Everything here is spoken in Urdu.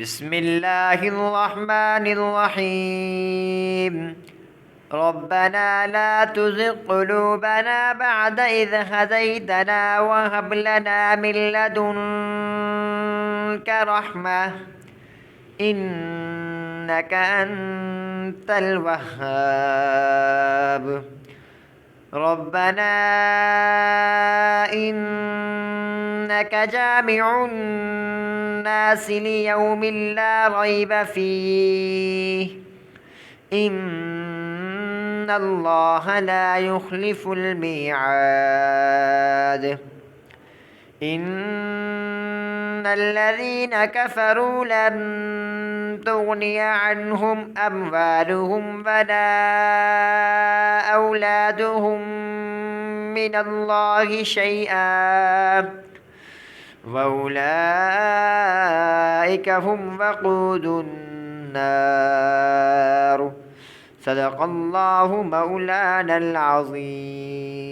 بسم الله الرحمن الرحيم. ربنا لا تزغ قلوبنا بعد إذ هديتنا وهب لنا من لدنك رحمة إنك أنت الوهاب. ربنا إنك جامع الناس ليوم لا ريب فيه إن الله لا يخلف الميعاد. إن الذين كفروا لن تغني عنهم أموالهم ولا أولادهم من الله شيئا وأولئك هم وقود النار. صدق الله مولانا العظيم.